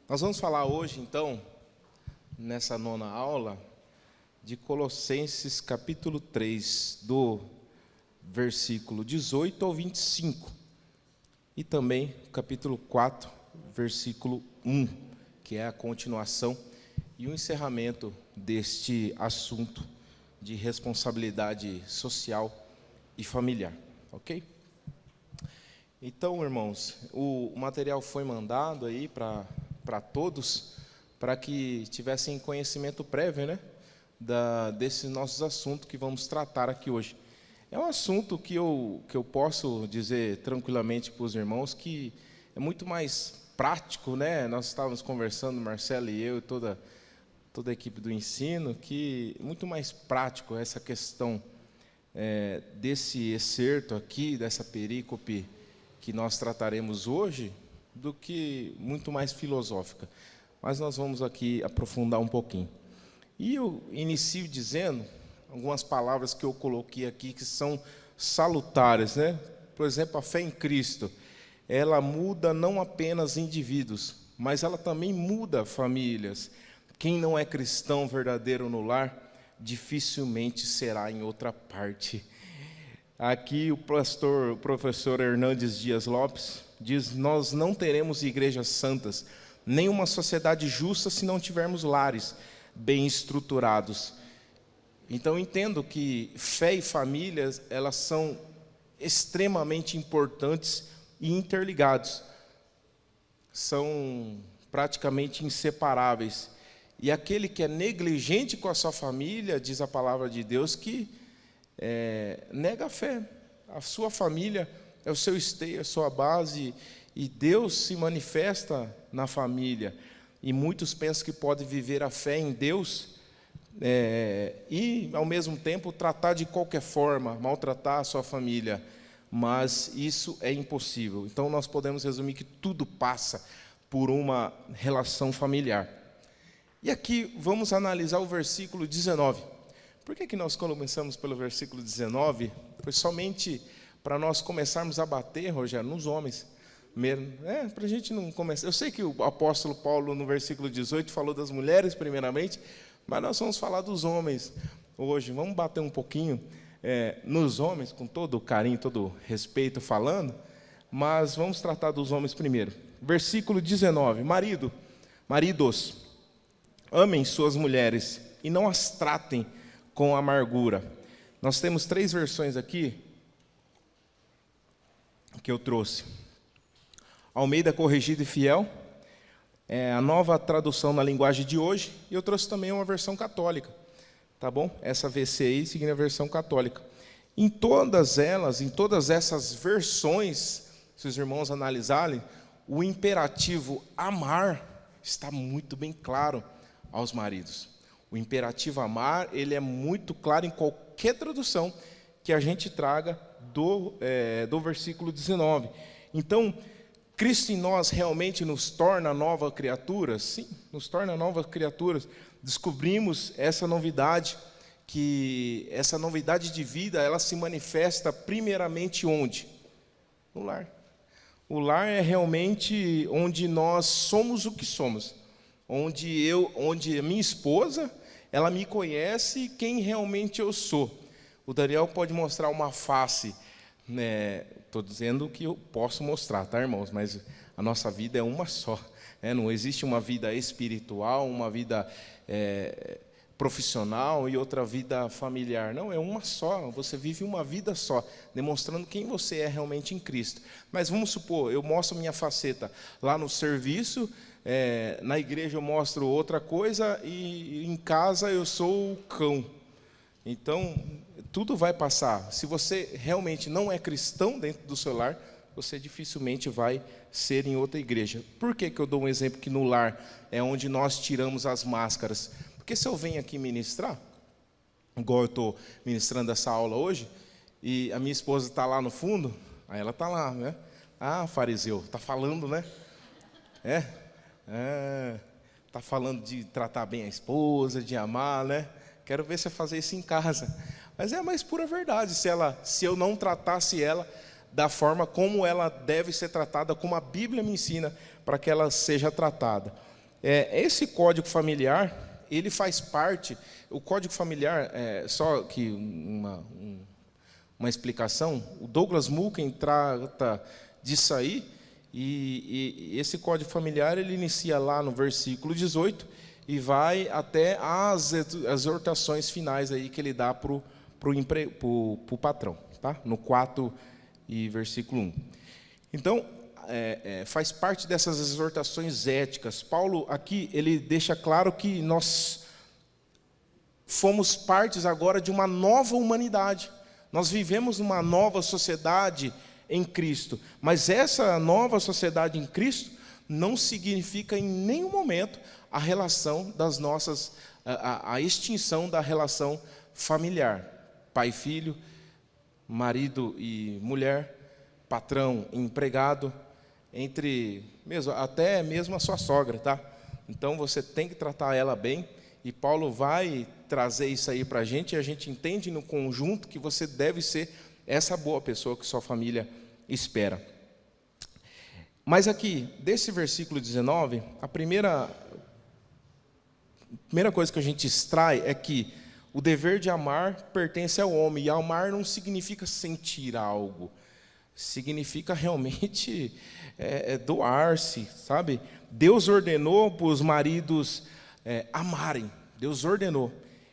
Nós vamos falar hoje, então, nessa nona aula, de Colossenses capítulo 3, do versículo 18 ao 25, e também capítulo 4, versículo 1, que é a continuação e o encerramento deste assunto de responsabilidade social e familiar, ok? Então, irmãos, o material foi mandado aí para todos, para que tivessem conhecimento prévio, né, desses nossos assuntos que vamos tratar aqui hoje. É um assunto que eu posso dizer tranquilamente para os irmãos que é muito mais prático, né? Nós estávamos conversando, Marcelo e eu, e toda a equipe do ensino, que é muito mais prático essa questão desse excerto aqui, dessa perícope que nós trataremos hoje, do que muito mais filosófica. Mas nós vamos aqui aprofundar um pouquinho. E eu inicio dizendo algumas palavras que eu coloquei aqui que são salutares, né? Por exemplo, a fé em Cristo, ela muda não apenas indivíduos, mas ela também muda famílias. Quem não é cristão verdadeiro no lar, dificilmente será em outra parte. Aqui o professor Hernandes Dias Lopes diz: nós não teremos igrejas santas, nem uma sociedade justa se não tivermos lares bem estruturados. Então entendo que fé e famílias, elas são extremamente importantes e interligados. São praticamente inseparáveis. E aquele que é negligente com a sua família, diz a palavra de Deus, que nega a fé. A sua família é o seu esteio, a sua base, e Deus se manifesta na família. E muitos pensam que podem viver a fé em Deus e, ao mesmo tempo, tratar de qualquer forma, maltratar a sua família. Mas isso é impossível. Então, nós podemos resumir que tudo passa por uma relação familiar. E aqui vamos analisar o versículo 19. Por que nós começamos pelo versículo 19? Foi somente para nós começarmos a bater, Rogério, nos homens mesmo. Para a gente não começar. Eu sei que o apóstolo Paulo, no versículo 18, falou das mulheres primeiramente, mas nós vamos falar dos homens hoje. Vamos bater um pouquinho nos homens, com todo o carinho, todo o respeito falando, mas vamos tratar dos homens primeiro. Versículo 19. Maridos, amem suas mulheres e não as tratem com amargura. Nós temos 3 versões aqui que eu trouxe. Almeida Corrigida e Fiel, a nova tradução na linguagem de hoje, e eu trouxe também uma versão católica, tá bom? Essa VCI significa a versão católica. Em todas essas versões, se os irmãos analisarem, o imperativo amar está muito bem claro aos maridos. O imperativo amar, ele é muito claro em qualquer tradução que a gente traga do versículo 19. Então, Cristo em nós realmente nos torna nova criatura? Sim, nos torna novas criaturas. Descobrimos essa novidade, que essa novidade de vida, ela se manifesta primeiramente onde? No lar. O lar é realmente onde nós somos o que somos. Onde a minha esposa, ela me conhece quem realmente eu sou. O Daniel pode mostrar uma face, né? Estou dizendo que eu posso mostrar, tá, irmãos? Mas a nossa vida é uma só, né? Não existe uma vida espiritual, uma vida profissional e outra vida familiar. Não, é uma só. Você vive uma vida só, demonstrando quem você é realmente em Cristo. Mas vamos supor, eu mostro minha faceta lá no serviço, na igreja eu mostro outra coisa e em casa eu sou o cão. Então, tudo vai passar. Se você realmente não é cristão dentro do seu lar, você dificilmente vai ser em outra igreja. Por que eu dou um exemplo que no lar é onde nós tiramos as máscaras? Porque se eu venho aqui ministrar, igual eu estou ministrando essa aula hoje, e a minha esposa está lá no fundo, aí ela está lá, né? Ah, fariseu, está falando, né? Está falando de tratar bem a esposa, de amar, né? Quero ver você fazer isso em casa. Mas é a mais pura verdade. Se eu não tratasse ela da forma como ela deve ser tratada, como a Bíblia me ensina para que ela seja tratada. Esse código familiar, ele faz parte, o código familiar, só que uma explicação, o Douglas Mulken trata disso aí, e esse código familiar, ele inicia lá no versículo 18 e vai até as exortações finais aí que ele dá para o patrão, tá? No 4 e versículo 1. Então, faz parte dessas exortações éticas. Paulo aqui, ele deixa claro que nós fomos partes agora de uma nova humanidade. Nós vivemos numa nova sociedade em Cristo, mas essa nova sociedade em Cristo não significa em nenhum momento a relação das nossas, a extinção da relação familiar, pai e filho, marido e mulher, patrão e empregado, até mesmo a sua sogra, tá? Então você tem que tratar ela bem, e Paulo vai trazer isso aí para a gente, e a gente entende no conjunto que você deve ser essa boa pessoa que sua família espera. Mas aqui, desse versículo 19, a primeira coisa que a gente extrai é que o dever de amar pertence ao homem, e amar não significa sentir algo, significa realmente doar-se, sabe? Deus ordenou para os maridos amarem, Deus ordenou.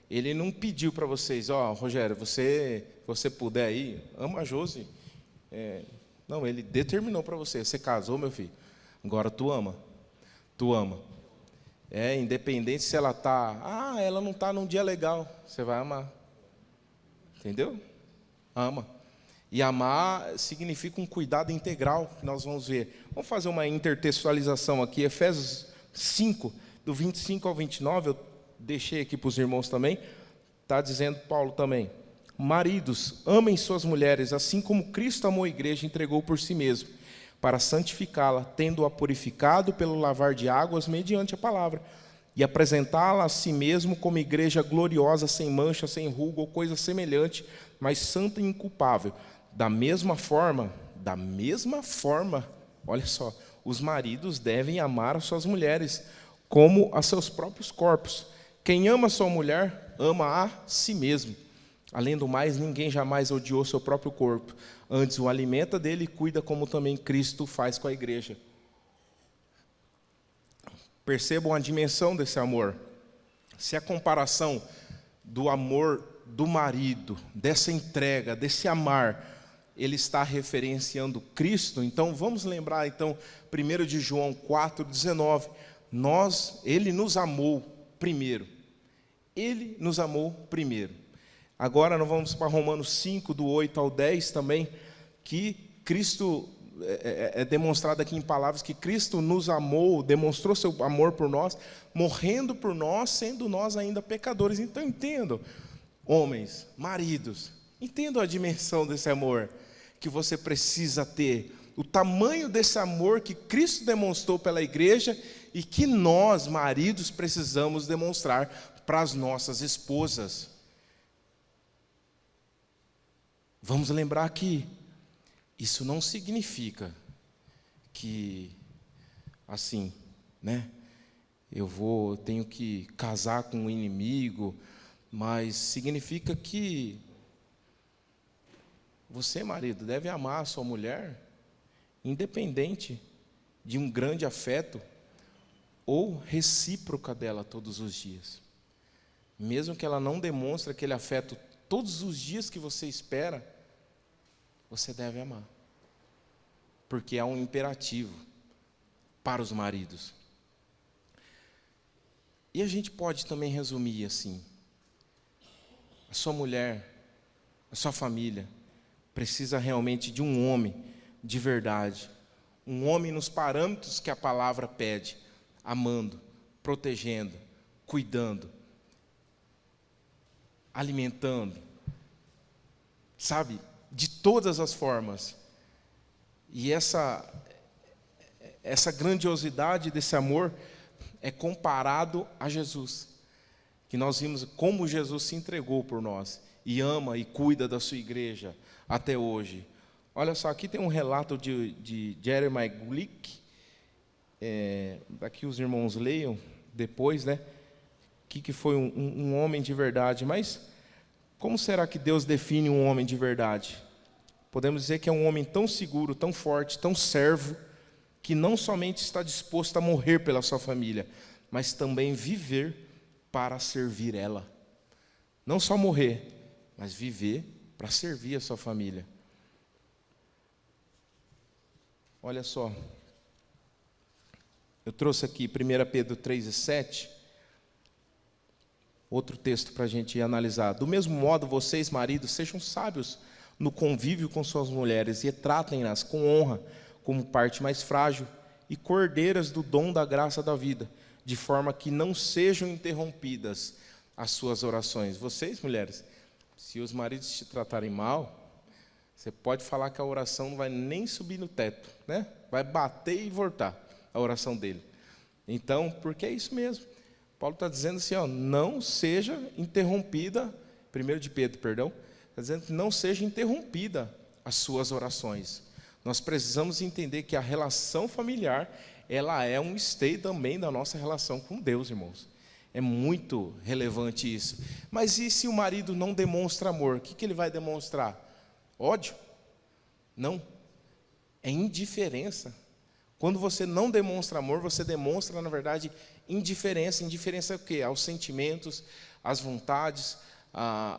Ele não pediu para vocês, Rogério, você puder aí, ama a Josi. Não, ele determinou para você casou, meu filho, agora tu ama. Independente se ela ela não está num dia legal, você vai amar, entendeu? Ama. E amar significa um cuidado integral, que nós vamos ver. Vamos fazer uma intertextualização aqui, Efésios 5, do 25 ao 29, eu deixei aqui para os irmãos também, está dizendo Paulo também: maridos, amem suas mulheres, assim como Cristo amou a igreja e entregou por si mesmo, para santificá-la, tendo-a purificado pelo lavar de águas mediante a palavra, e apresentá-la a si mesmo como igreja gloriosa, sem mancha, sem ruga ou coisa semelhante, mas santa e inculpável. Da mesma forma, olha só, os maridos devem amar as suas mulheres como a seus próprios corpos. Quem ama sua mulher, ama a si mesmo. Além do mais, ninguém jamais odiou seu próprio corpo. Antes o alimenta dele e cuida, como também Cristo faz com a igreja. Percebam a dimensão desse amor. Se a comparação do amor do marido, dessa entrega, desse amar, ele está referenciando Cristo, então vamos lembrar 1 de João 4,19. Ele nos amou primeiro. Ele nos amou primeiro. Agora nós vamos para Romanos 5, do 8 ao 10 também, que Cristo, é demonstrado aqui em palavras, que Cristo nos amou, demonstrou seu amor por nós, morrendo por nós, sendo nós ainda pecadores. Então entendam, homens, maridos, entendam a dimensão desse amor que você precisa ter, o tamanho desse amor que Cristo demonstrou pela igreja e que nós, maridos, precisamos demonstrar para as nossas esposas. Vamos lembrar que isso não significa que, assim, tenho que casar com um inimigo, mas significa que você, marido, deve amar a sua mulher, independente de um grande afeto ou recíproca dela todos os dias. Mesmo que ela não demonstre aquele afeto todos os dias que você espera, você deve amar. Porque é um imperativo para os maridos. E a gente pode também resumir assim: a sua mulher, a sua família, precisa realmente de um homem de verdade, um homem nos parâmetros que a palavra pede, amando, protegendo, cuidando, alimentando, sabe, de todas as formas. E essa grandiosidade desse amor é comparado a Jesus, que nós vimos como Jesus se entregou por nós e ama e cuida da sua igreja até hoje. Olha só, aqui tem um relato de Jeremiah Glick, daqui os irmãos leiam depois, né? O que foi um homem de verdade. Mas como será que Deus define um homem de verdade? Podemos dizer que é um homem tão seguro, tão forte, tão servo, que não somente está disposto a morrer pela sua família, mas também viver para servir ela. Não só morrer, mas viver para servir a sua família. Olha só, eu trouxe aqui 1 Pedro 3:7, outro texto para a gente analisar. Do mesmo modo, vocês, maridos, sejam sábios no convívio com suas mulheres e tratem-nas com honra, como parte mais frágil e cordeiras do dom da graça da vida, de forma que não sejam interrompidas as suas orações. Vocês, mulheres, se os maridos te tratarem mal, você pode falar que a oração não vai nem subir no teto, né? Vai bater e voltar a oração dele. Então, porque é isso mesmo. Paulo está dizendo assim, ó, não seja interrompida, 1 de Pedro, perdão, está dizendo que não seja interrompida as suas orações. Nós precisamos entender que a relação familiar, ela é um esteio também da nossa relação com Deus, irmãos. É muito relevante isso. Mas e se o marido não demonstra amor? O que ele vai demonstrar? Ódio? Não. É indiferença. Quando você não demonstra amor, você demonstra, na verdade, indiferença. Indiferença é o quê? Aos sentimentos, às vontades,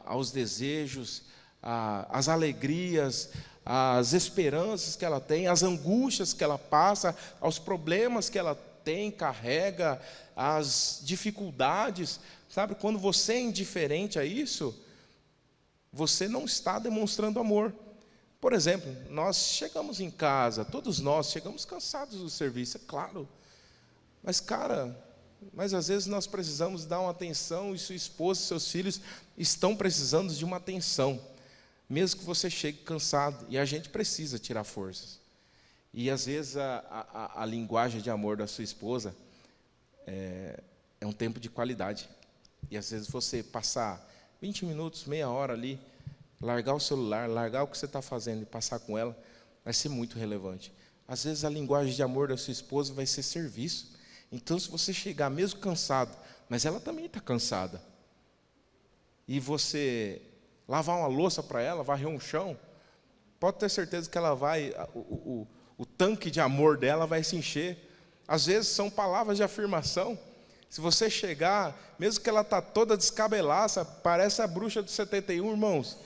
aos desejos, às alegrias, às esperanças que ela tem, às angústias que ela passa, aos problemas que ela tem, carrega, às dificuldades. Sabe, quando você é indiferente a isso, você não está demonstrando amor. Por exemplo, nós chegamos em casa, todos nós chegamos cansados do serviço, é claro. Mas às vezes nós precisamos dar uma atenção, e sua esposa e seus filhos estão precisando de uma atenção. Mesmo que você chegue cansado, e a gente precisa tirar forças. E às vezes a linguagem de amor da sua esposa é um tempo de qualidade. E às vezes você passar 20 minutos, meia hora ali, largar o celular, largar o que você está fazendo e passar com ela, vai ser muito relevante. Às vezes a linguagem de amor da sua esposa vai ser serviço. Então, se você chegar mesmo cansado, mas ela também está cansada, e você lavar uma louça para ela, varrer um chão, pode ter certeza que ela vai, o tanque de amor dela vai se encher. Às vezes são palavras de afirmação. Se você chegar, mesmo que ela está toda descabelaça, parece a bruxa do 71, irmãos.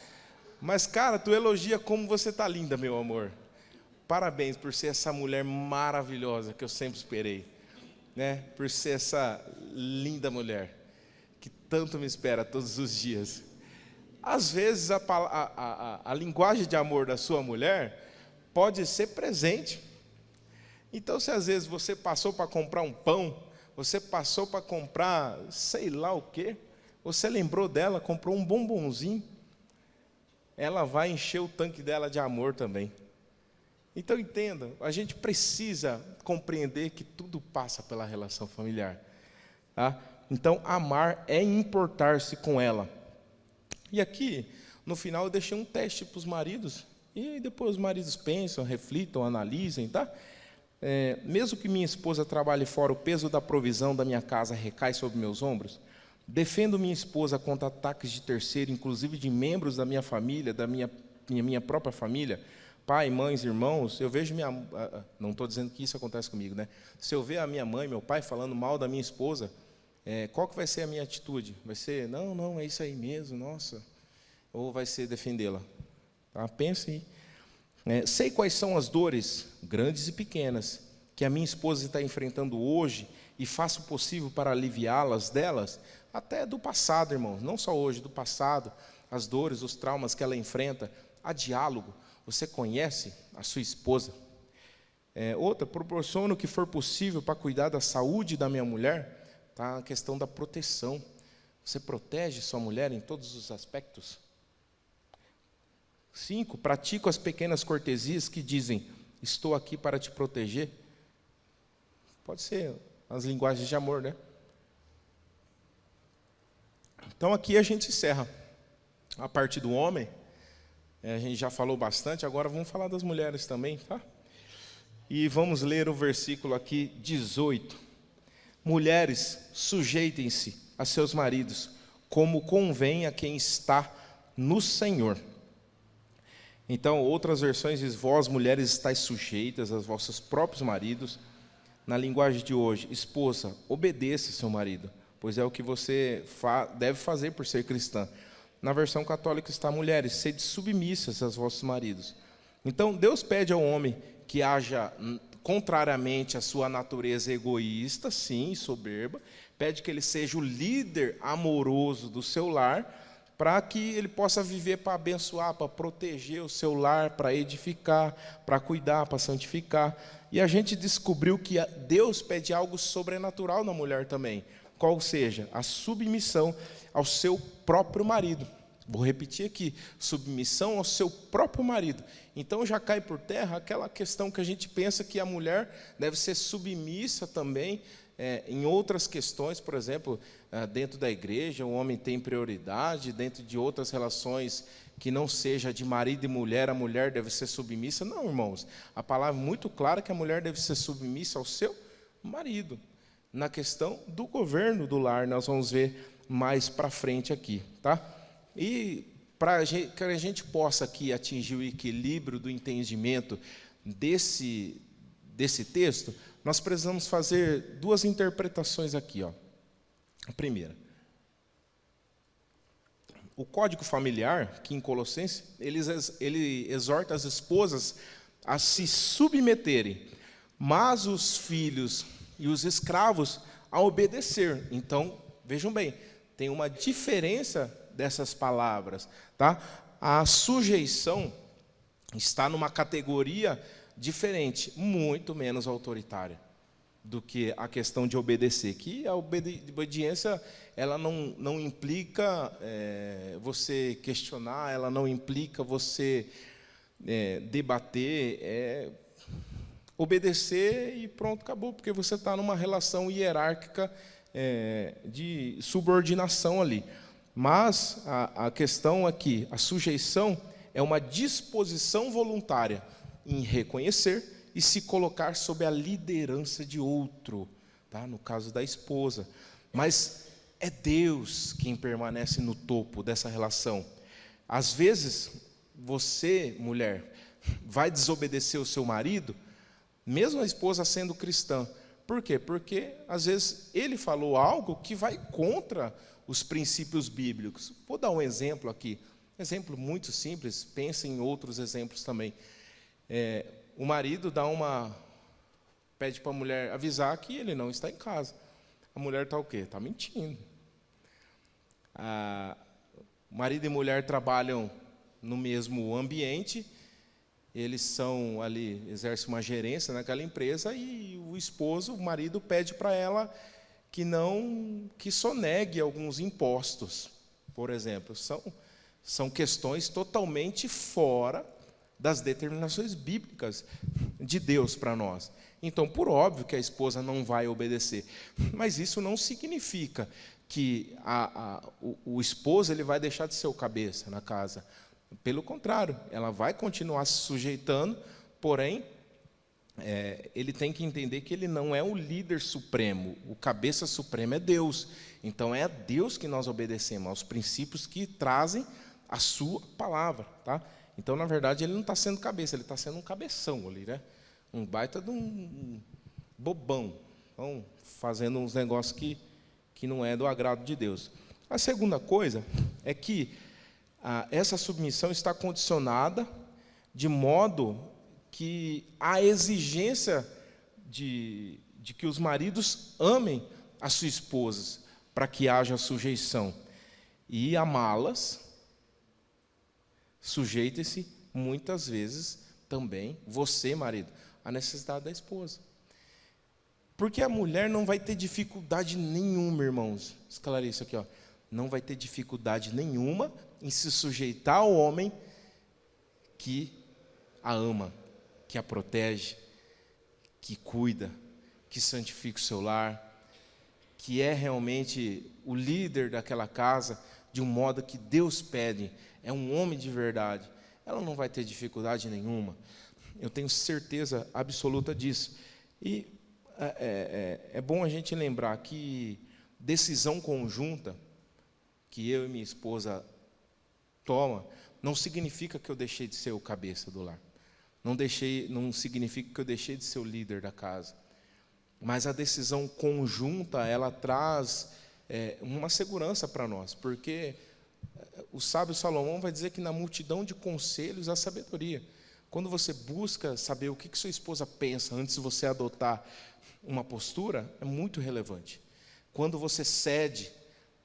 Mas, cara, tu elogia como você está linda, meu amor. Parabéns por ser essa mulher maravilhosa que eu sempre esperei, né? Por ser essa linda mulher que tanto me espera todos os dias. Às vezes a linguagem de amor da sua mulher pode ser presente. Então, se às vezes você passou para comprar um pão, você passou para comprar sei lá o quê, você lembrou dela, comprou um bombonzinho, ela vai encher o tanque dela de amor também. Então entenda, a gente precisa compreender que tudo passa pela relação familiar, tá? Então amar é importar-se com ela. E aqui, no final, eu deixei um teste para os maridos, e depois os maridos pensam, reflitam, analisem, tá? Mesmo que minha esposa trabalhe fora, o peso da provisão da minha casa recai sobre meus ombros. Defendo minha esposa contra ataques de terceiro, inclusive de membros da minha família, da minha própria família, pai, mães, irmãos. Eu vejo não estou dizendo que isso acontece comigo, né? Se eu ver a minha mãe, meu pai falando mal da minha esposa, qual que vai ser a minha atitude? Vai ser, não, é isso aí mesmo, nossa. Ou vai ser defendê-la? Tá? Pense aí. Sei quais são as dores, grandes e pequenas, que a minha esposa está enfrentando hoje, e faço o possível para aliviá-las delas, até do passado, irmãos, não só hoje, do passado, as dores, os traumas que ela enfrenta. Há diálogo. Você conhece a sua esposa? Outra, proporciono o que for possível para cuidar da saúde da minha mulher, tá? A questão da proteção. Você protege sua mulher em todos os aspectos? 5, pratico as pequenas cortesias que dizem, estou aqui para te proteger. Pode ser as linguagens de amor, né? Então aqui a gente encerra a parte do homem. A gente já falou bastante, agora vamos falar das mulheres também, tá? E vamos ler o versículo aqui 18. Mulheres, sujeitem-se a seus maridos, como convém a quem está no Senhor. Então, outras versões diz: vós, mulheres, estáis sujeitas aos vossos próprios maridos. Na linguagem de hoje, esposa, obedeça seu marido, pois é o que você deve fazer por ser cristã. Na versão católica está: mulheres, sede submissas aos vossos maridos. Então, Deus pede ao homem que haja contrariamente à sua natureza egoísta, sim, soberba, pede que ele seja o líder amoroso do seu lar, para que ele possa viver para abençoar, para proteger o seu lar, para edificar, para cuidar, para santificar. E a gente descobriu que Deus pede algo sobrenatural na mulher também, qual seja a submissão ao seu próprio marido. Vou repetir aqui: submissão ao seu próprio marido. Então já cai por terra aquela questão que a gente pensa que a mulher deve ser submissa também em outras questões, por exemplo, dentro da igreja, o homem tem prioridade, dentro de outras relações que não seja de marido e mulher, a mulher deve ser submissa. Não, irmãos, a palavra é muito clara que a mulher deve ser submissa ao seu marido. Na questão do governo do lar, nós vamos ver mais para frente aqui, tá? E para que a gente possa aqui atingir o equilíbrio do entendimento desse texto, nós precisamos fazer duas interpretações aqui, ó. A primeira, o Código Familiar, que em Colossenses, ele exorta as esposas a se submeterem, mas os filhos e os escravos a obedecer. Então, vejam bem, tem uma diferença dessas palavras, tá? A sujeição está numa categoria diferente, muito menos autoritária do que a questão de obedecer. Que a obediência, ela não implica você questionar, ela não implica você debater, obedecer e pronto, acabou, porque você está numa relação hierárquica de subordinação ali. Mas a questão aqui, a sujeição é uma disposição voluntária em reconhecer e se colocar sob a liderança de outro, tá? No caso da esposa. Mas é Deus quem permanece no topo dessa relação. Às vezes, você, mulher, vai desobedecer o seu marido, mesmo a esposa sendo cristã. Por quê? Porque, às vezes, ele falou algo que vai contra os princípios bíblicos. Vou dar um exemplo aqui, um exemplo muito simples, pense em outros exemplos também. O marido pede para a mulher avisar que ele não está em casa. A mulher está o quê? Está mentindo. Marido e mulher trabalham no mesmo ambiente, eles são ali, exercem uma gerência naquela empresa, e o marido pede para ela que sonegue alguns impostos, por exemplo. São questões totalmente fora das determinações bíblicas de Deus para nós. Então, por óbvio que a esposa não vai obedecer, mas isso não significa que o esposo ele vai deixar de ser o cabeça na casa. Pelo contrário, ela vai continuar se sujeitando, porém, ele tem que entender que ele não é o líder supremo, o cabeça supremo é Deus. Então, é a Deus que nós obedecemos, aos princípios que trazem a sua palavra, tá? Então, na verdade, ele não está sendo cabeça, ele está sendo um cabeção ali, né? Um baita de um bobão, então, fazendo uns negócios que não é do agrado de Deus. A segunda coisa é que essa submissão está condicionada de modo que a exigência de que os maridos amem as suas esposas, para que haja sujeição. E amá-las, sujeite-se muitas vezes também, você, marido, à necessidade da esposa. Porque a mulher não vai ter dificuldade nenhuma, irmãos. Esclareça aqui, ó. Não vai ter dificuldade nenhuma em se sujeitar ao homem que a ama, que a protege, que cuida, que santifica o seu lar, que é realmente o líder daquela casa, de um modo que Deus pede, é um homem de verdade. Ela não vai ter dificuldade nenhuma. Eu tenho certeza absoluta disso. E é bom a gente lembrar que decisão conjunta que eu e minha esposa toma não significa que eu deixei de ser o cabeça do lar. Não significa que eu deixei de ser o líder da casa. Mas a decisão conjunta, ela traz uma segurança para nós, porque o sábio Salomão vai dizer que na multidão de conselhos há sabedoria. Quando você busca saber o que sua esposa pensa antes de você adotar uma postura, é muito relevante. Quando você cede,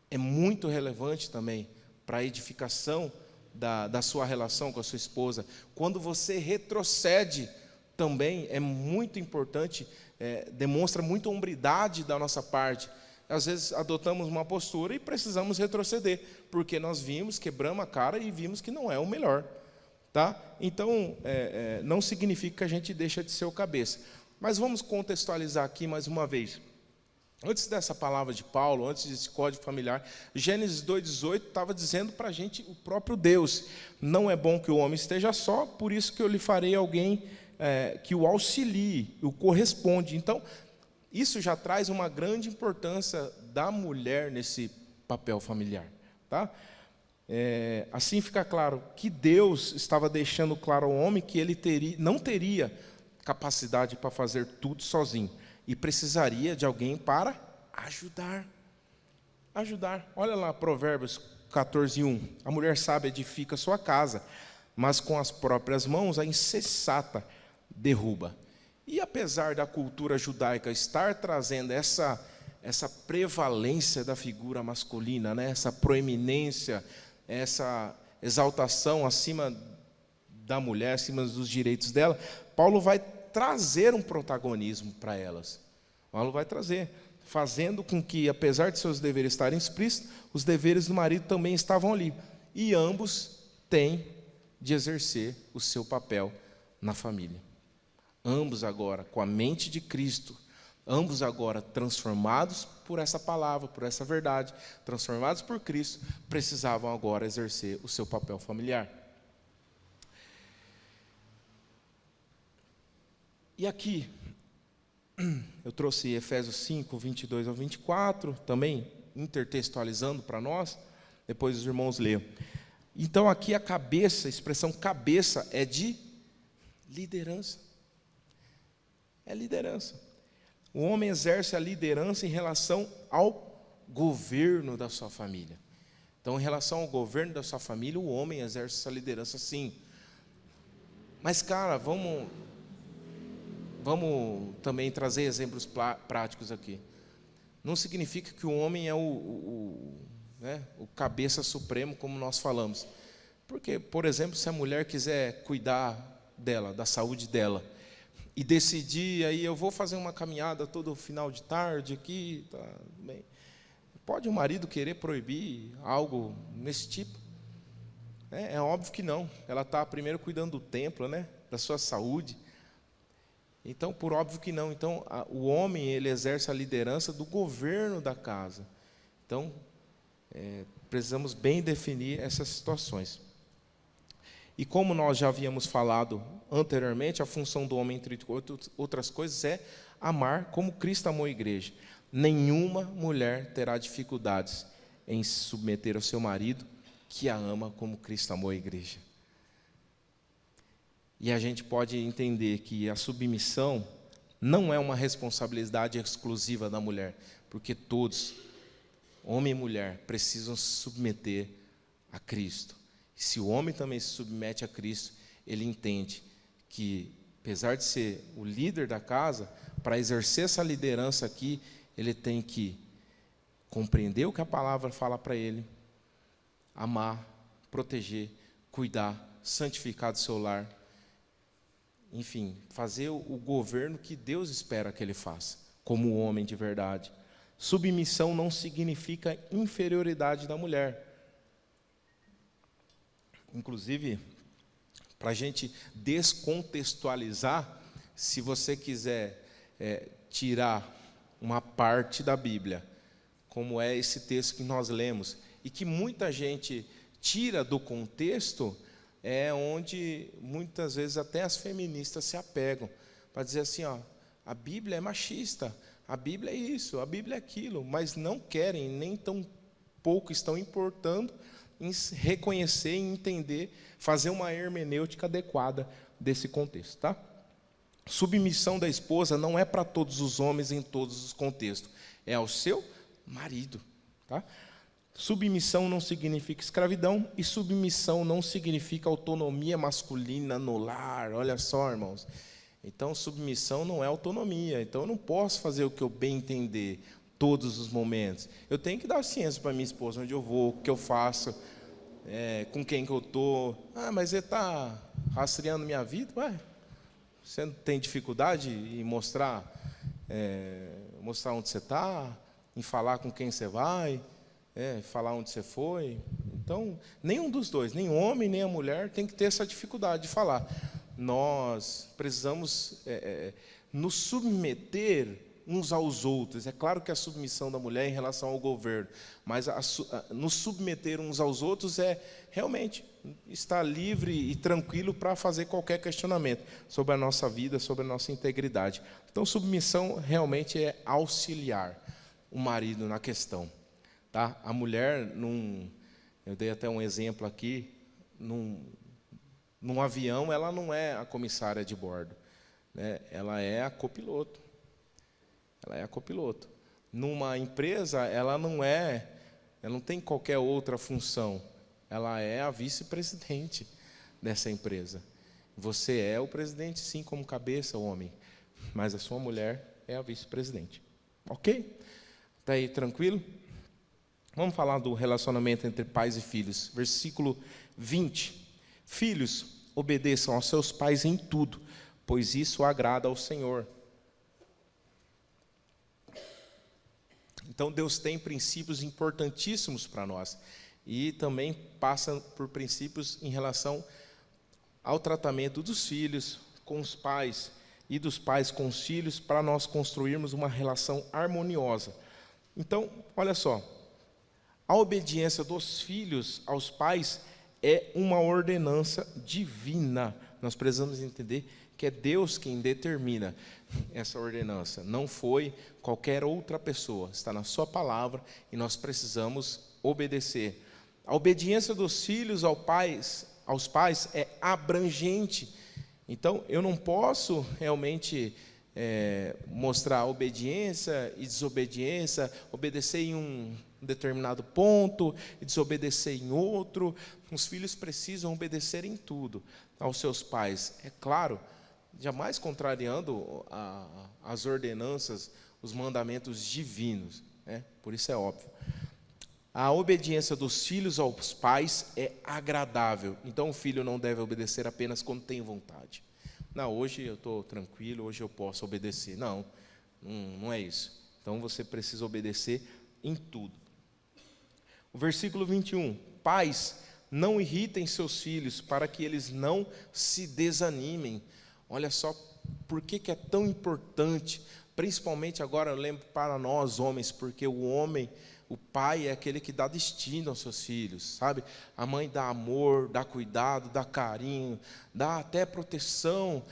é muito relevante também para a edificação da sua relação com a sua esposa. Quando você retrocede, também é muito importante, demonstra muita hombridade da nossa parte. Às vezes adotamos uma postura e precisamos retroceder, porque nós vimos, quebramos a cara e vimos que não é o melhor. Tá? Então, não significa que a gente deixa de ser o cabeça. Mas vamos contextualizar aqui mais uma vez. Antes dessa palavra de Paulo, antes desse código familiar, Gênesis 2,18 estava dizendo para a gente o próprio Deus: não é bom que o homem esteja só, por isso que eu lhe farei alguém que o auxilie, o corresponde. Então, isso já traz uma grande importância da mulher nesse papel familiar. Tá? Assim fica claro que Deus estava deixando claro ao homem que ele não teria capacidade para fazer tudo sozinho e precisaria de alguém para ajudar. Olha lá, Provérbios 14:1. A mulher sábia edifica sua casa, mas com as próprias mãos a insensata derruba. E apesar da cultura judaica estar trazendo essa prevalência da figura masculina, né? Essa proeminência, essa exaltação acima da mulher, acima dos direitos dela, Paulo vai trazer um protagonismo para elas. Paulo vai trazer, fazendo com que, apesar de seus deveres estarem explícitos, os deveres do marido também estavam ali. E ambos têm de exercer o seu papel na família. Ambos agora, com a mente de Cristo, ambos agora transformados por essa palavra, por essa verdade, transformados por Cristo, precisavam agora exercer o seu papel familiar. E aqui, eu trouxe Efésios 5, 22 ao 24, também intertextualizando para nós, depois os irmãos leiam. Então aqui a expressão cabeça é de liderança. É liderança. O homem exerce a liderança em relação ao governo da sua família. Então, em relação ao governo da sua família, o homem exerce essa liderança, sim. Mas, cara, vamos também trazer exemplos práticos aqui. Não significa que o homem é o cabeça supremo, como nós falamos. Porque, por exemplo, se a mulher quiser cuidar dela, da saúde dela, e decidir, aí eu vou fazer uma caminhada todo final de tarde aqui, tá bem. Pode o marido querer proibir algo nesse tipo? É óbvio que não. Ela está primeiro cuidando do templo, né, da sua saúde. Então, por óbvio que não. Então, o homem, ele exerce a liderança do governo da casa. Então, precisamos bem definir essas situações. E como nós já havíamos falado anteriormente, a função do homem, entre outras coisas, é amar como Cristo amou a igreja. Nenhuma mulher terá dificuldades em se submeter ao seu marido, que a ama como Cristo amou a igreja. E a gente pode entender que a submissão não é uma responsabilidade exclusiva da mulher, porque todos, homem e mulher, precisam se submeter a Cristo. E se o homem também se submete a Cristo, ele entende que, apesar de ser o líder da casa, para exercer essa liderança aqui, ele tem que compreender o que a palavra fala para ele, amar, proteger, cuidar, santificar do seu lar, enfim, fazer o governo que Deus espera que ele faça, como homem de verdade. Submissão não significa inferioridade da mulher. Inclusive, para a gente descontextualizar, se você quiser tirar uma parte da Bíblia, como é esse texto que nós lemos, e que muita gente tira do contexto, é onde muitas vezes até as feministas se apegam, para dizer assim, ó, a Bíblia é machista, a Bíblia é isso, a Bíblia é aquilo, mas não querem, nem tão pouco estão importando em reconhecer e entender, fazer uma hermenêutica adequada desse contexto, tá? Submissão da esposa não é para todos os homens em todos os contextos, é ao seu marido, tá? Submissão não significa escravidão e submissão não significa autonomia masculina no lar. Olha só, irmãos. Então, submissão não é autonomia. Então, eu não posso fazer o que eu bem entender todos os momentos. Eu tenho que dar ciência para minha esposa, onde eu vou, o que eu faço, com quem que eu estou. Ah, mas ele está rastreando minha vida? Ué, você não tem dificuldade em mostrar onde você está, em falar com quem você vai, falar onde você foi? Então, nenhum dos dois, nem o homem nem a mulher, tem que ter essa dificuldade de falar. Nós precisamos nos submeter uns aos outros. É claro que a submissão da mulher em relação ao governo, mas nos submeter uns aos outros é realmente estar livre e tranquilo para fazer qualquer questionamento sobre a nossa vida, sobre a nossa integridade. Então, submissão realmente é auxiliar o marido na questão. Tá? A mulher, eu dei até um exemplo aqui, num avião, ela não é a comissária de bordo, né? Ela é a copiloto. Ela é a copiloto. Numa empresa, ela não tem qualquer outra função. Ela é a vice-presidente dessa empresa. Você é o presidente, sim, como cabeça, homem, mas a sua mulher é a vice-presidente. Ok? Está aí tranquilo? Vamos falar do relacionamento entre pais e filhos. Versículo 20. Filhos, obedeçam aos seus pais em tudo, pois isso agrada ao Senhor. Então, Deus tem princípios importantíssimos para nós. E também passa por princípios em relação ao tratamento dos filhos com os pais e dos pais com os filhos, para nós construirmos uma relação harmoniosa. Então, olha só. A obediência dos filhos aos pais é uma ordenança divina. Nós precisamos entender que é Deus quem determina essa ordenança. Não foi qualquer outra pessoa. Está na sua palavra e nós precisamos obedecer. A obediência dos filhos aos pais é abrangente. Então, eu não posso realmente mostrar obediência e desobediência, obedecer em um determinado ponto e desobedecer em outro. Os filhos precisam obedecer em tudo aos seus pais. É claro, jamais contrariando as ordenanças, os mandamentos divinos, né? Por isso é óbvio. A obediência dos filhos aos pais é agradável. Então o filho não deve obedecer apenas quando tem vontade. Não, hoje eu estou tranquilo, hoje eu posso obedecer. Não, não é isso. Então você precisa obedecer em tudo. O versículo 21. Pais, não irritem seus filhos, para que eles não se desanimem. Olha só por que é tão importante, principalmente agora eu lembro para nós homens, porque o pai é aquele que dá destino aos seus filhos, sabe? A mãe dá amor, dá cuidado, dá carinho, dá até proteção,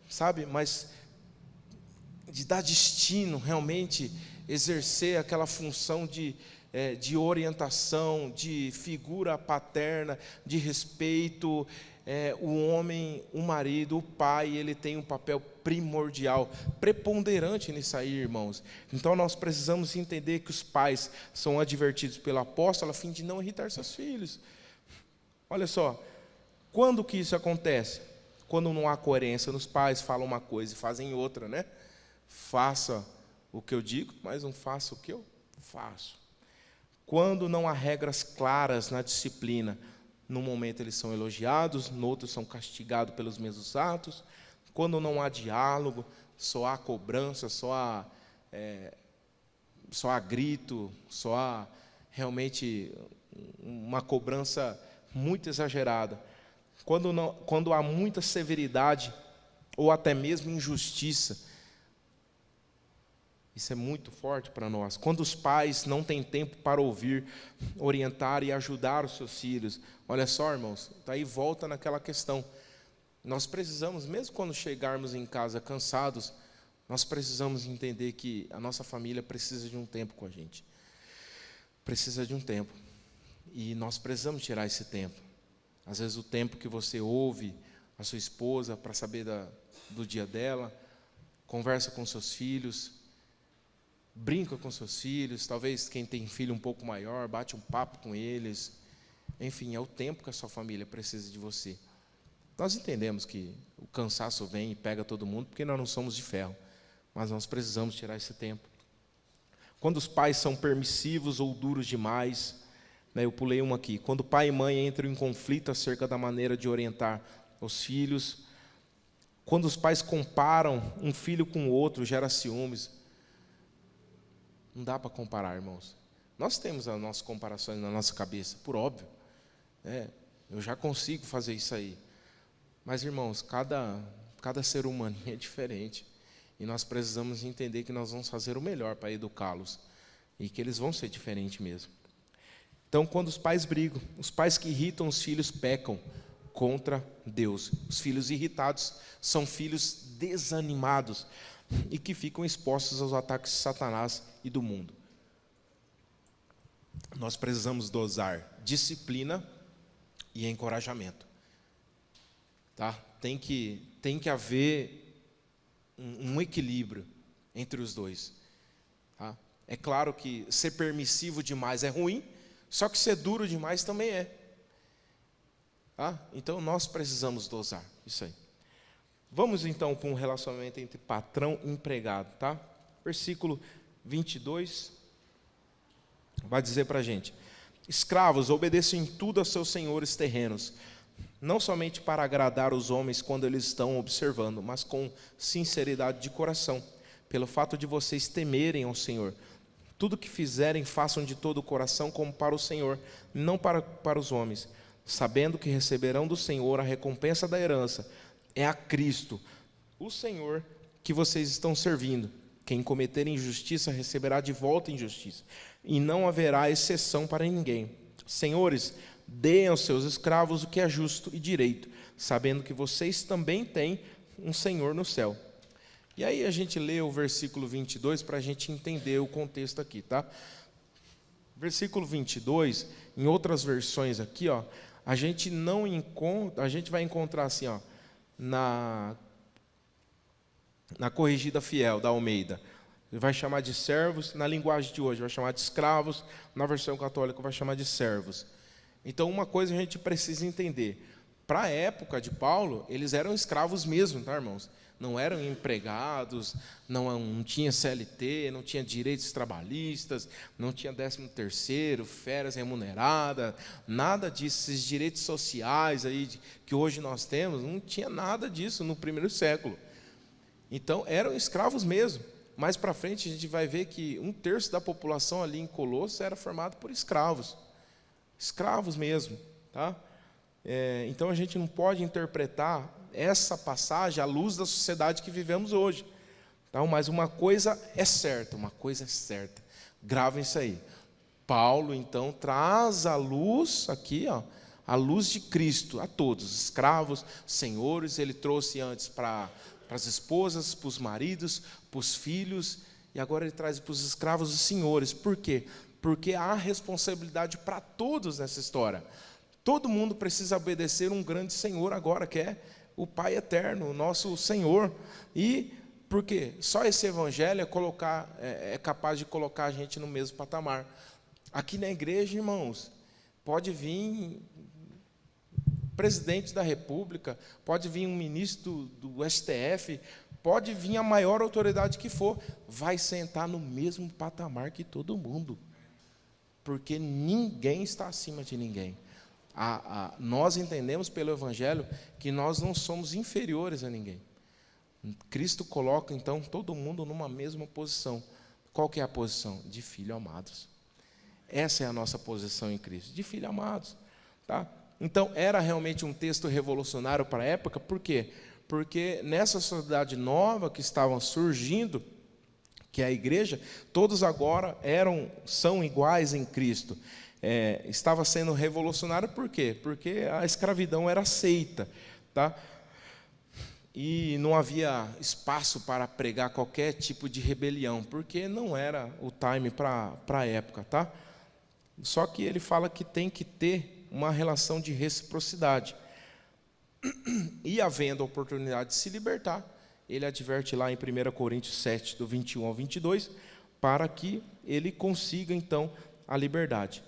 sabe? Mas de dar destino, realmente exercer aquela função de orientação, de figura paterna, de respeito. O homem, o marido, o pai, ele tem um papel primordial, preponderante nisso aí, irmãos. Então nós precisamos entender que os pais são advertidos pelo apóstolo a fim de não irritar seus filhos. Olha só, quando que isso acontece? Quando não há coerência nos pais, falam uma coisa e fazem outra, né? Faça o que eu digo, mas não faça o que eu faço. Quando não há regras claras na disciplina, num momento eles são elogiados, no outro são castigados pelos mesmos atos. Quando não há diálogo, só há cobrança, só há grito, só há realmente uma cobrança muito exagerada. Quando há muita severidade ou até mesmo injustiça, Isso é muito forte para nós. Quando os pais não têm tempo para ouvir, orientar e ajudar os seus filhos. Olha só, irmãos, daí volta naquela questão. Nós precisamos, mesmo quando chegarmos em casa cansados, nós precisamos entender que a nossa família precisa de um tempo com a gente. Precisa de um tempo. E nós precisamos tirar esse tempo. Às vezes o tempo que você ouve a sua esposa para saber do dia dela, conversa com seus filhos, brinca com seus filhos, talvez quem tem filho um pouco maior, bate um papo com eles. Enfim, é o tempo que a sua família precisa de você. Nós entendemos que o cansaço vem e pega todo mundo, porque nós não somos de ferro, mas nós precisamos tirar esse tempo. Quando os pais são permissivos ou duros demais, eu pulei uma aqui, quando pai e mãe entram em conflito acerca da maneira de orientar os filhos, quando os pais comparam um filho com o outro, gera ciúmes. Não dá para comparar, irmãos. Nós temos as nossas comparações na nossa cabeça, por óbvio. Eu já consigo fazer isso aí. Mas, irmãos, cada ser humano é diferente. E nós precisamos entender que nós vamos fazer o melhor para educá-los. E que eles vão ser diferentes mesmo. Então, quando os pais brigam, os pais que irritam os filhos pecam contra Deus. Os filhos irritados são filhos desanimados e que ficam expostos aos ataques de Satanás e do mundo. Nós precisamos dosar disciplina e encorajamento. Tá? Tem que haver um equilíbrio entre os dois. Tá? É claro que ser permissivo demais é ruim, só que ser duro demais também é. Tá? Então nós precisamos dosar isso aí. Vamos então para um relacionamento entre patrão e empregado. Tá? Versículo 22 vai dizer para a gente: escravos, obedeçam em tudo a seus senhores terrenos, não somente para agradar os homens quando eles estão observando, mas com sinceridade de coração, pelo fato de vocês temerem ao Senhor. Tudo que fizerem, façam de todo o coração como para o Senhor, não para os homens, sabendo que receberão do Senhor a recompensa da herança. É a Cristo, o Senhor, que vocês estão servindo. Quem cometer injustiça receberá de volta injustiça, e não haverá exceção para ninguém. Senhores, deem aos seus escravos o que é justo e direito, sabendo que vocês também têm um Senhor no céu. E aí a gente lê o versículo 22 para a gente entender o contexto aqui, tá? Versículo 22, em outras versões aqui, ó, a gente vai encontrar assim, ó, na Corrigida Fiel da Almeida, vai chamar de servos, na linguagem de hoje vai chamar de escravos, na versão católica vai chamar de servos. Então, uma coisa a gente precisa entender: para a época de Paulo, eles eram escravos mesmo, tá, irmãos? Não eram empregados, não tinha CLT, não tinha direitos trabalhistas, não tinha 13º, férias remuneradas, nada disso, esses direitos sociais aí que hoje nós temos, não tinha nada disso no primeiro século. Então, eram escravos mesmo. Mais para frente, a gente vai ver que 1/3 da população ali em Colosso era formado por escravos. Escravos mesmo, tá? Então a gente não pode interpretar essa passagem à luz da sociedade que vivemos hoje, tá? Mas uma coisa é certa, gravem isso aí. Paulo então traz a luz aqui, ó, a luz de Cristo a todos, escravos, senhores. Ele trouxe antes para as esposas, para os maridos, para os filhos, e agora ele traz para os escravos os senhores. Por quê? Porque há responsabilidade para todos nessa história. Todo mundo precisa obedecer um grande Senhor agora, que é o Pai Eterno, o nosso Senhor. E por quê? Só esse Evangelho é capaz de colocar a gente no mesmo patamar. Aqui na igreja, irmãos, pode vir presidente da República, pode vir um ministro do STF, pode vir a maior autoridade que for, vai sentar no mesmo patamar que todo mundo. Porque ninguém está acima de ninguém. Nós entendemos pelo Evangelho que nós não somos inferiores a ninguém. Cristo coloca, então, todo mundo numa mesma posição. Qual que é a posição? De filho amados. Essa é a nossa posição em Cristo, de filho amados. Tá? Então, era realmente um texto revolucionário para a época. Por quê? Porque nessa sociedade nova que estava surgindo, que é a igreja, todos agora são iguais em Cristo. Estava sendo revolucionário por quê? Porque a escravidão era aceita, tá? E não havia espaço para pregar qualquer tipo de rebelião, porque não era o time para a época, tá? Só que ele fala que tem que ter uma relação de reciprocidade. E havendo a oportunidade de se libertar, ele adverte lá em 1 Coríntios 7, do 21 ao 22, para que ele consiga, então, a liberdade.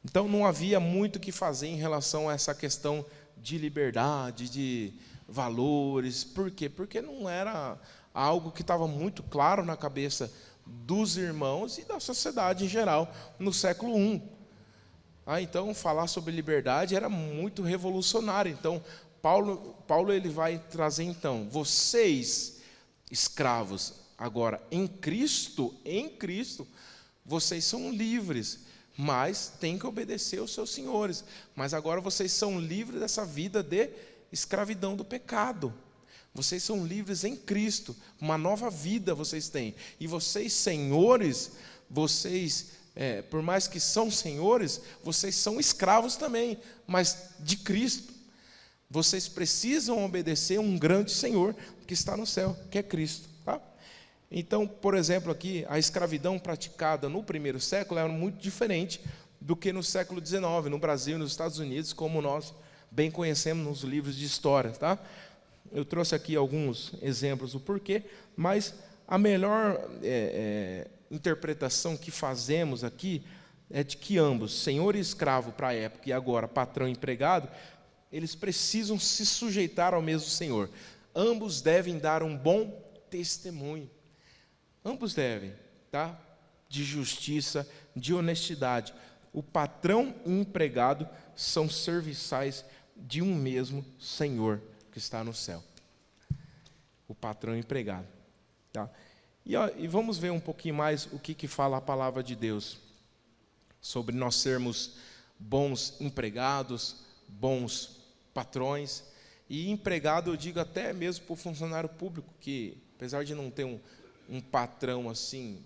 Então, não havia muito o que fazer em relação a essa questão de liberdade, de valores. Por quê? Porque não era algo que estava muito claro na cabeça dos irmãos e da sociedade em geral, no século I. Então, falar sobre liberdade era muito revolucionário. Então, Paulo ele vai trazer, então, vocês, escravos, agora em Cristo, vocês são livres, mas têm que obedecer aos seus senhores. Mas agora vocês são livres dessa vida de escravidão do pecado. Vocês são livres em Cristo, uma nova vida vocês têm. E vocês, senhores, por mais que são senhores, vocês são escravos também, mas de Cristo. Vocês precisam obedecer a um grande Senhor que está no céu, que é Cristo. Tá? Então, por exemplo, aqui, a escravidão praticada no primeiro século era muito diferente do que no século XIX, no Brasil e nos Estados Unidos, como nós bem conhecemos nos livros de história. Tá? Eu trouxe aqui alguns exemplos do porquê, mas a melhor interpretação que fazemos aqui é de que ambos, senhor e escravo para a época e agora patrão e empregado, eles precisam se sujeitar ao mesmo Senhor. Ambos devem dar um bom testemunho. Ambos devem, tá? De justiça, de honestidade. O patrão e o empregado são serviçais de um mesmo Senhor que está no céu. O patrão e o empregado. Tá? E vamos ver um pouquinho mais o que fala a palavra de Deus sobre nós sermos bons empregados, bons patrões. E empregado, eu digo até mesmo para o funcionário público, que apesar de não ter um patrão assim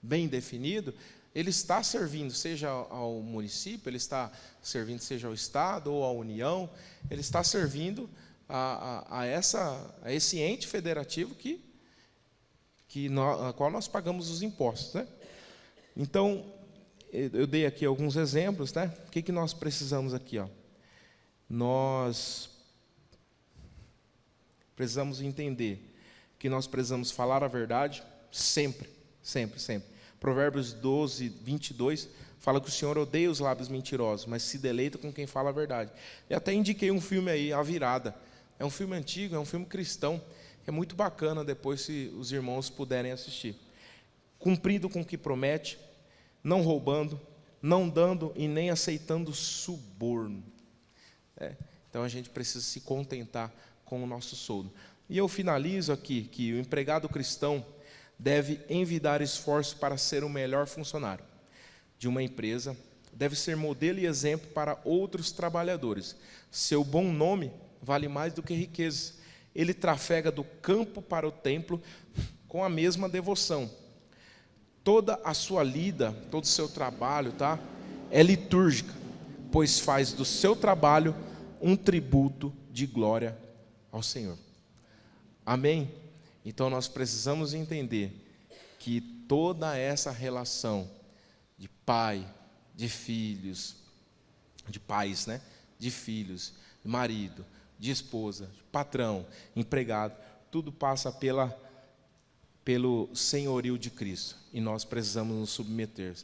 bem definido, ele está servindo, seja ao município, ele está servindo, seja ao Estado ou à União, ele está servindo a esse ente federativo a qual nós pagamos os impostos. Né? Então, eu dei aqui alguns exemplos. Né? O que nós precisamos aqui? Nós precisamos entender que nós precisamos falar a verdade sempre, sempre, sempre. Provérbios 12, 22, fala que o Senhor odeia os lábios mentirosos, mas se deleita com quem fala a verdade. E até indiquei um filme aí, A Virada. É um filme antigo, é um filme cristão, que é muito bacana depois se os irmãos puderem assistir. Cumprindo com o que promete, não roubando, não dando e nem aceitando suborno. Então a gente precisa se contentar com o nosso soldo. E eu finalizo aqui que o empregado cristão deve envidar esforço para ser o melhor funcionário de uma empresa, deve ser modelo e exemplo para outros trabalhadores. Seu bom nome vale mais do que riquezas. Ele trafega do campo para o templo com a mesma devoção. Toda a sua lida, todo o seu trabalho, tá, é litúrgica, pois faz do seu trabalho um tributo de glória ao Senhor. Amém? Então nós precisamos entender que toda essa relação de pai, de filhos, de pais, né? De filhos, de marido, de esposa, de patrão, empregado, tudo passa pelo senhorio de Cristo. E nós precisamos nos submeter.